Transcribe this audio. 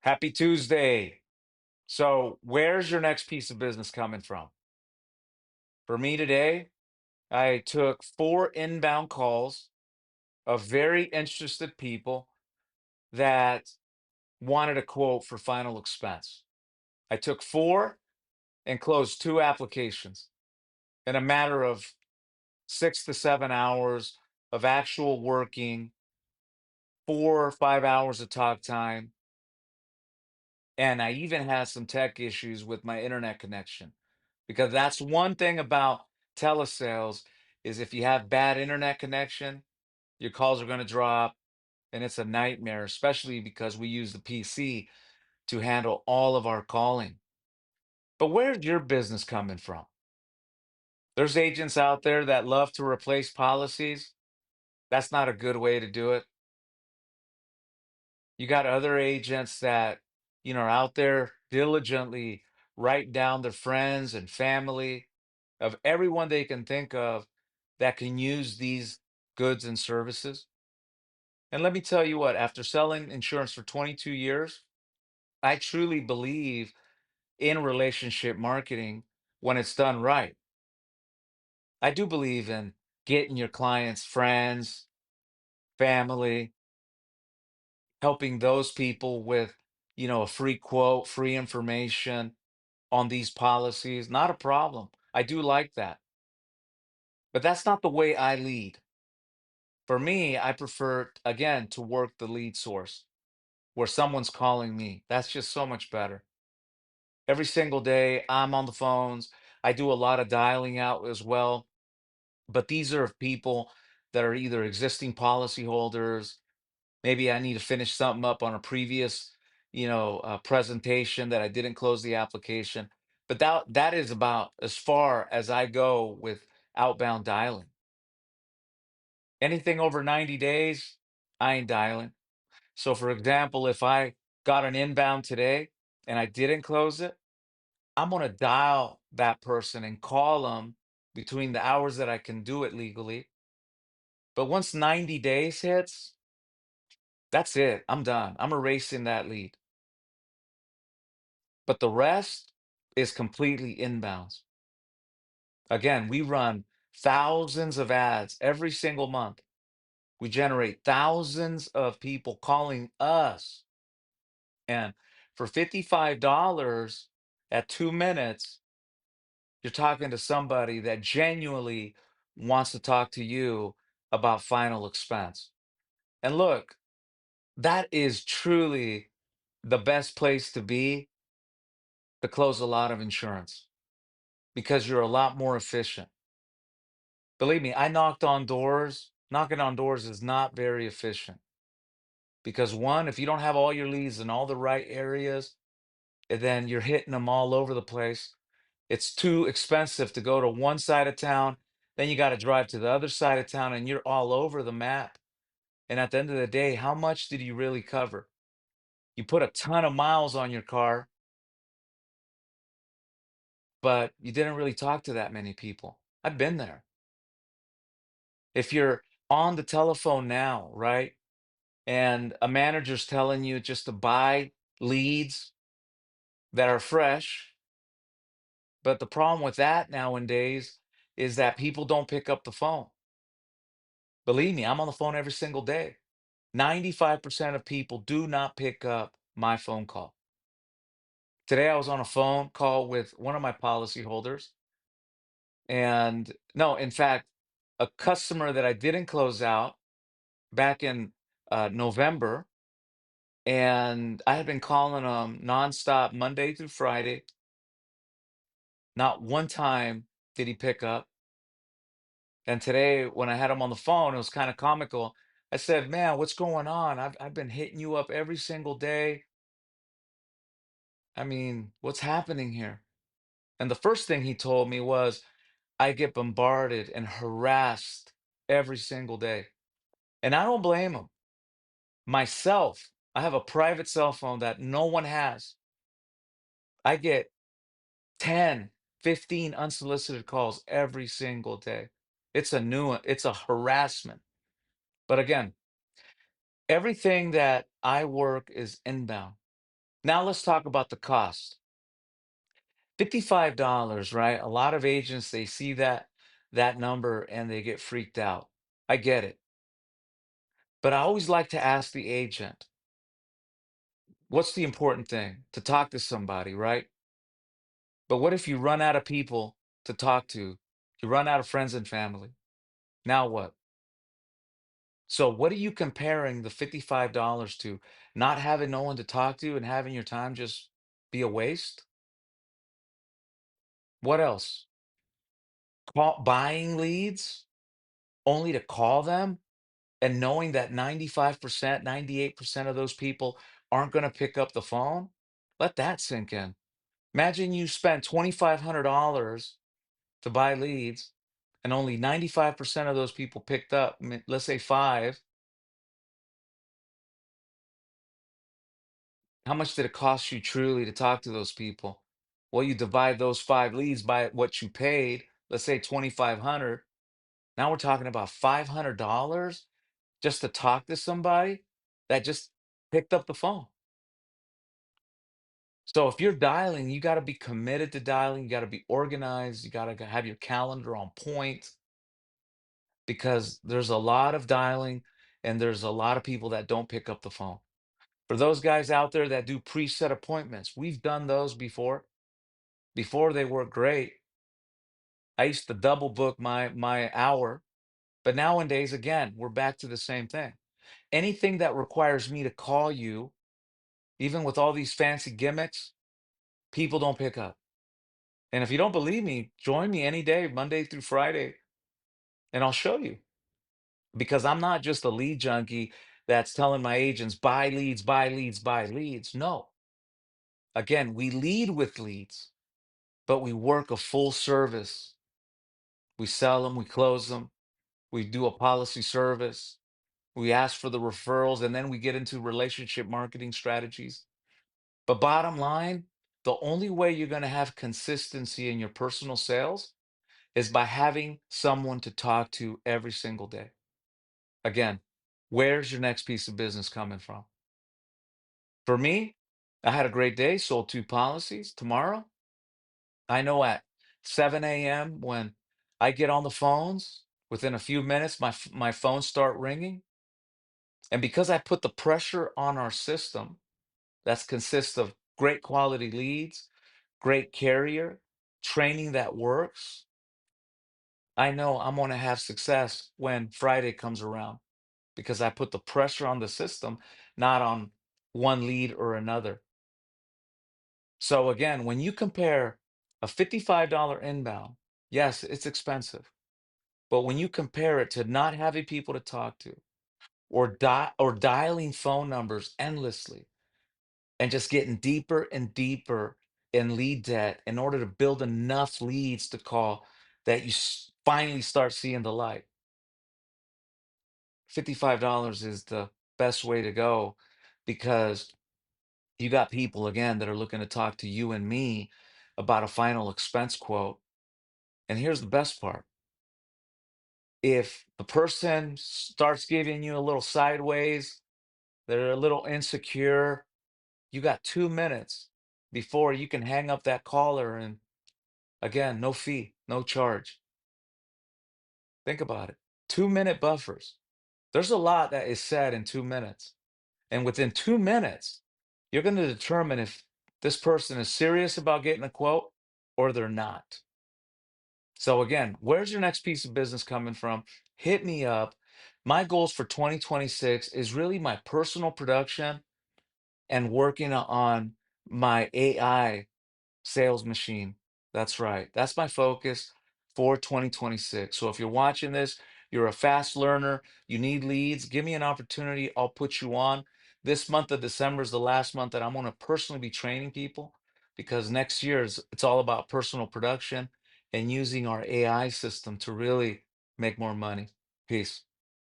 Happy Tuesday. So, where's your next piece of business coming from? For me today, I took four inbound calls of very interested people that wanted a quote for final expense. I took four and closed two applications in a matter of 6 to 7 hours of actual working, 4 or 5 hours of talk time. And I even had some tech issues with my internet connection because that's one thing about telesales is if you have bad internet connection, your calls are going to drop and it's a nightmare, especially because we use the PC to handle all of our calling. But where's your business coming from? There's agents out there that love to replace policies. That's not a good way to do it. You got other agents that, are out there diligently write down their friends and family of everyone they can think of that can use these goods and services. And let me tell you what, after selling insurance for 22 years, I truly believe in relationship marketing when it's done right. I do believe in getting your clients' friends, family, helping those people with, a free quote, free information on these policies. Not a problem. I do like that. But that's not the way I lead. For me, I prefer, again, to work the lead source where someone's calling me. That's just so much better. Every single day, I'm on the phones. I do a lot of dialing out as well. But these are people that are either existing policyholders. Maybe I need to finish something up on a previous, presentation that I didn't close the application. But that is about as far as I go with outbound dialing. Anything over 90 days, I ain't dialing. So, for example, if I got an inbound today and I didn't close it, I'm going to dial that person and call them between the hours that I can do it legally. But once 90 days hits, that's it. I'm done. I'm erasing that lead. But the rest is completely inbounds. Again, we run thousands of ads every single month. We generate thousands of people calling us. And for $55 at 2 minutes, you're talking to somebody that genuinely wants to talk to you about final expense. And look, that is truly the best place to be to close a lot of insurance because you're a lot more efficient. Believe me, I knocked on doors. Knocking on doors is not very efficient because one, if you don't have all your leads in all the right areas, and then you're hitting them all over the place, it's too expensive to go to one side of town. Then you got to drive to the other side of town and you're all over the map. And at the end of the day, how much did you really cover? You put a ton of miles on your car, but you didn't really talk to that many people. I've been there. If you're on the telephone now, right? And a manager's telling you just to buy leads that are fresh. But the problem with that nowadays is that people don't pick up the phone. Believe me, I'm on the phone every single day. 95% of people do not pick up my phone call. Today I was on a phone call with one of my policyholders. And no, in fact, a customer that I didn't close out back in November. And I had been calling him nonstop Monday through Friday. Not one time did he pick up. And today, when I had him on the phone, it was kind of comical. I said, "Man, what's going on? I've been hitting you up every single day. I mean, what's happening here?" And the first thing he told me was, "I get bombarded and harassed every single day." And I don't blame him. Myself, I have a private cell phone that no one has. I get 10, 15 unsolicited calls every single day. It's a harassment. But again, everything that I work is inbound. Now let's talk about the cost. $55, right? A lot of agents, they see that number and they get freaked out. I get it. But I always like to ask the agent, what's the important thing? To talk to somebody, right? But what if you run out of people to talk to? You run out of friends and family. Now what? So what are you comparing the $55 to? Not having no one to talk to and having your time just be a waste? What else? Buying leads only to call them and knowing that 95%, 98% of those people aren't going to pick up the phone? Let that sink in. Imagine you spent $2,500 to buy leads and only 95% of those people picked up, let's say five. How much did it cost you truly to talk to those people? Well, you divide those five leads by what you paid, let's say 2,500. Now we're talking about $500 just to talk to somebody that just picked up the phone. So if you're dialing, you got to be committed to dialing. You got to be organized. You got to have your calendar on point because there's a lot of dialing and there's a lot of people that don't pick up the phone. For those guys out there that do preset appointments, we've done those before. Before they work great. I used to double book my hour, but nowadays again, we're back to the same thing. Anything that requires me to call you, even with all these fancy gimmicks, people don't pick up. And if you don't believe me, join me any day, Monday through Friday, and I'll show you. Because I'm not just a lead junkie that's telling my agents, buy leads, buy leads, buy leads. No. Again, we lead with leads, but we work a full service. We sell them, we close them, we do a policy service, we ask for the referrals, and then we get into relationship marketing strategies. But bottom line, the only way you're going to have consistency in your personal sales is by having someone to talk to every single day. Again, where's your next piece of business coming from? For me, I had a great day, sold two policies. Tomorrow, I know at 7 a.m. when I get on the phones, within a few minutes, my phones start ringing. And because I put the pressure on our system, that consists of great quality leads, great carrier, training that works, I know I'm going to have success when Friday comes around because I put the pressure on the system, not on one lead or another. So again, when you compare a $55 inbound, yes, it's expensive. But when you compare it to not having people to talk to or dialing phone numbers endlessly and just getting deeper and deeper in lead debt in order to build enough leads to call that you finally start seeing the light. $55 is the best way to go because you got people again that are looking to talk to you and me about a final expense quote. And here's the best part. If the person starts giving you a little sideways, they're a little insecure, you got 2 minutes before you can hang up that caller and again, no fee, no charge. Think about it. 2 minute buffers. There's a lot that is said in 2 minutes. And within 2 minutes, you're going to determine if this person is serious about getting a quote or they're not. So, again, where's your next piece of business coming from? Hit me up. My goals for 2026 is really my personal production and working on my AI sales machine. That's right. That's my focus for 2026. So if you're watching this, you're a fast learner, you need leads, give me an opportunity. I'll put you on. This month of December is the last month that I'm going to personally be training people because next year it's all about personal production and using our AI system to really make more money. Peace.